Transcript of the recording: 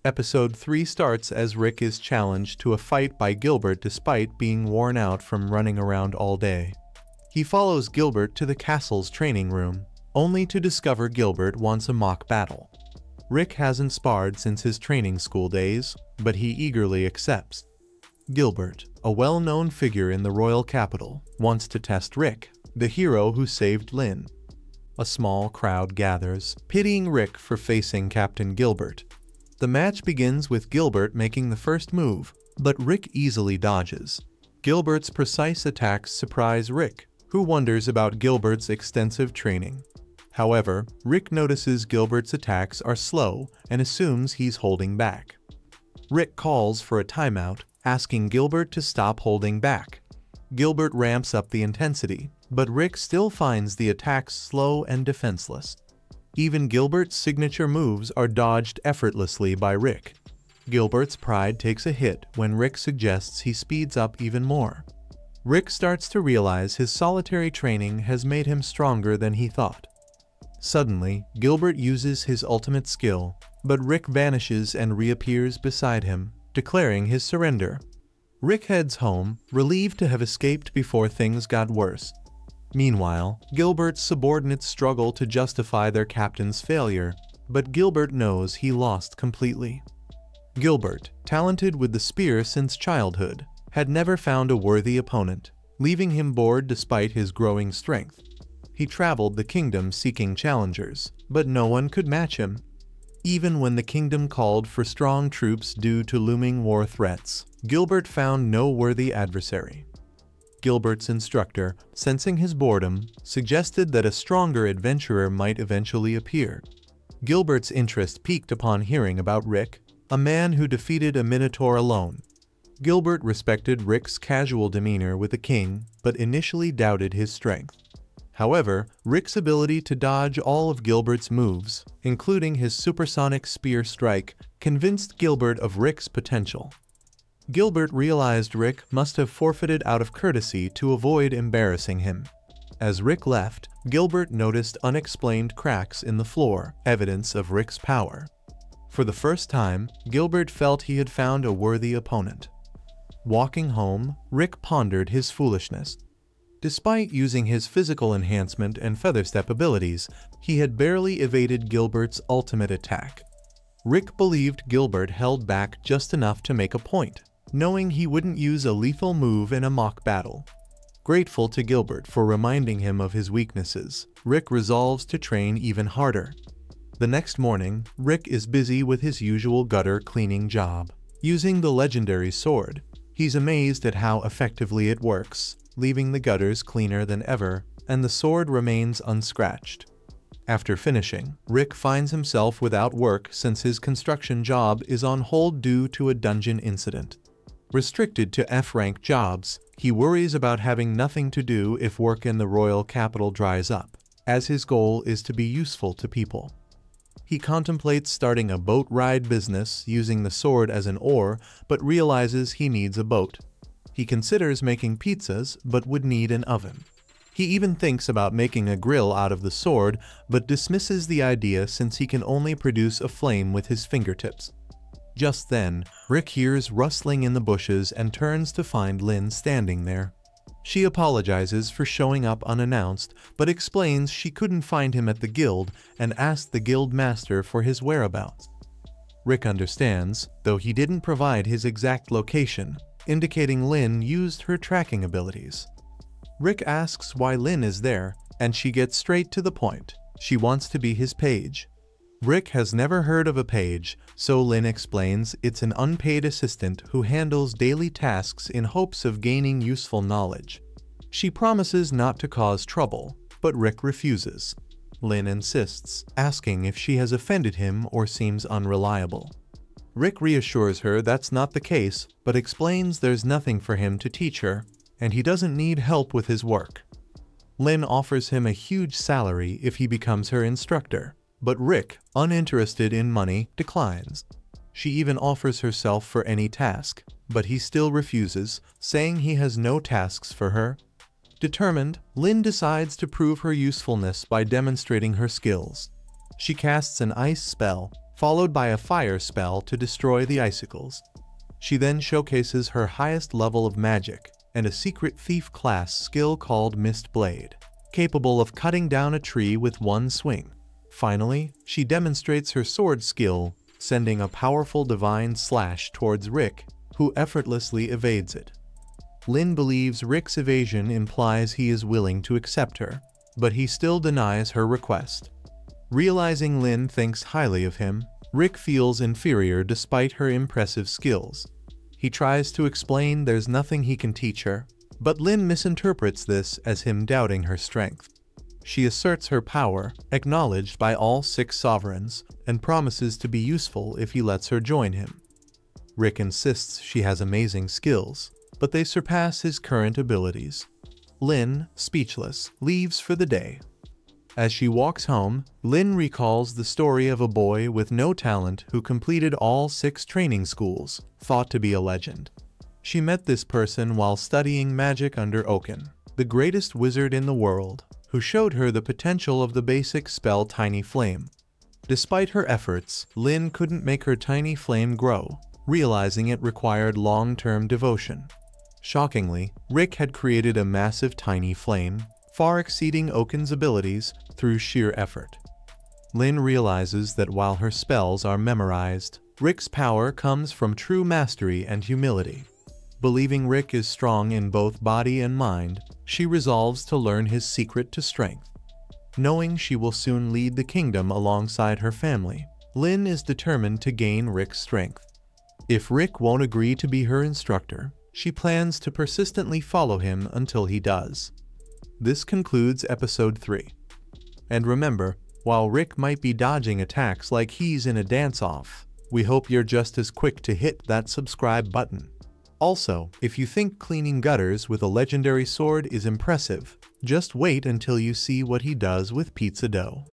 Episode 3 starts as Rick is challenged to a fight by Gilbert despite being worn out from running around all day. He follows Gilbert to the castle's training room, only to discover Gilbert wants a mock battle. Rick hasn't sparred since his training school days, but he eagerly accepts. Gilbert, a well-known figure in the royal capital, wants to test Rick, the hero who saved Lynn. A small crowd gathers, pitying Rick for facing Captain Gilbert. The match begins with Gilbert making the first move, but Rick easily dodges. Gilbert's precise attacks surprise Rick, who wonders about Gilbert's extensive training. However, Rick notices Gilbert's attacks are slow and assumes he's holding back. Rick calls for a timeout, asking Gilbert to stop holding back. Gilbert ramps up the intensity, but Rick still finds the attacks slow and defenseless. Even Gilbert's signature moves are dodged effortlessly by Rick. Gilbert's pride takes a hit when Rick suggests he speeds up even more. Rick starts to realize his solitary training has made him stronger than he thought. Suddenly, Gilbert uses his ultimate skill, but Rick vanishes and reappears beside him, declaring his surrender. Rick heads home, relieved to have escaped before things got worse. Meanwhile, Gilbert's subordinates struggle to justify their captain's failure, but Gilbert knows he lost completely. Gilbert, talented with the spear since childhood, had never found a worthy opponent, leaving him bored despite his growing strength. He traveled the kingdom seeking challengers, but no one could match him. Even when the kingdom called for strong troops due to looming war threats, Gilbert found no worthy adversary. Gilbert's instructor, sensing his boredom, suggested that a stronger adventurer might eventually appear. Gilbert's interest piqued upon hearing about Rick, a man who defeated a minotaur alone. Gilbert respected Rick's casual demeanor with the king, but initially doubted his strength. However, Rick's ability to dodge all of Gilbert's moves, including his supersonic spear strike, convinced Gilbert of Rick's potential. Gilbert realized Rick must have forfeited out of courtesy to avoid embarrassing him. As Rick left, Gilbert noticed unexplained cracks in the floor, evidence of Rick's power. For the first time, Gilbert felt he had found a worthy opponent. Walking home, Rick pondered his foolishness. Despite using his physical enhancement and featherstep abilities, he had barely evaded Gilbert's ultimate attack. Rick believed Gilbert held back just enough to make a point, knowing he wouldn't use a lethal move in a mock battle. Grateful to Gilbert for reminding him of his weaknesses, Rick resolves to train even harder. The next morning, Rick is busy with his usual gutter cleaning job. Using the legendary sword, he's amazed at how effectively it works, leaving the gutters cleaner than ever, and the sword remains unscratched. After finishing, Rick finds himself without work since his construction job is on hold due to a dungeon incident. Restricted to F-rank jobs, he worries about having nothing to do if work in the royal capital dries up, as his goal is to be useful to people. He contemplates starting a boat ride business using the sword as an oar, but realizes he needs a boat. He considers making pizzas, but would need an oven. He even thinks about making a grill out of the sword, but dismisses the idea since he can only produce a flame with his fingertips. Just then, Rick hears rustling in the bushes and turns to find Lynn standing there. She apologizes for showing up unannounced, but explains she couldn't find him at the guild and asked the guild master for his whereabouts. Rick understands, though he didn't provide his exact location, indicating Lynn used her tracking abilities. Rick asks why Lynn is there, and she gets straight to the point. She wants to be his page. Rick has never heard of a page, so Lynn explains it's an unpaid assistant who handles daily tasks in hopes of gaining useful knowledge. She promises not to cause trouble, but Rick refuses. Lynn insists, asking if she has offended him or seems unreliable. Rick reassures her that's not the case, but explains there's nothing for him to teach her, and he doesn't need help with his work. Lynn offers him a huge salary if he becomes her instructor, but Rick, uninterested in money, declines. She even offers herself for any task, but he still refuses, saying he has no tasks for her. Determined, Lynn decides to prove her usefulness by demonstrating her skills. She casts an ice spell, followed by a fire spell to destroy the icicles. She then showcases her highest level of magic and a secret thief class skill called Mist Blade, capable of cutting down a tree with one swing. Finally, she demonstrates her sword skill, sending a powerful divine slash towards Rick, who effortlessly evades it. Lin believes Rick's evasion implies he is willing to accept her, but he still denies her request. Realizing Lin thinks highly of him, Rick feels inferior despite her impressive skills. He tries to explain there's nothing he can teach her, but Lin misinterprets this as him doubting her strength. She asserts her power, acknowledged by all 6 sovereigns, and promises to be useful if he lets her join him. Rick insists she has amazing skills, but they surpass his current abilities. Lin, speechless, leaves for the day. As she walks home, Lin recalls the story of a boy with no talent who completed all 6 training schools, thought to be a legend. She met this person while studying magic under Oaken, the greatest wizard in the world, who showed her the potential of the basic spell Tiny Flame. Despite her efforts, Lin couldn't make her tiny flame grow, realizing it required long-term devotion. Shockingly, Rick had created a massive tiny flame, far exceeding Oaken's abilities, through sheer effort. Lin realizes that while her spells are memorized, Rick's power comes from true mastery and humility. Believing Rick is strong in both body and mind, she resolves to learn his secret to strength. Knowing she will soon lead the kingdom alongside her family, Lin is determined to gain Rick's strength. If Rick won't agree to be her instructor, she plans to persistently follow him until he does. This concludes episode 3. And remember, while Rick might be dodging attacks like he's in a dance-off, we hope you're just as quick to hit that subscribe button. Also, if you think cleaning gutters with a legendary sword is impressive, just wait until you see what he does with pizza dough.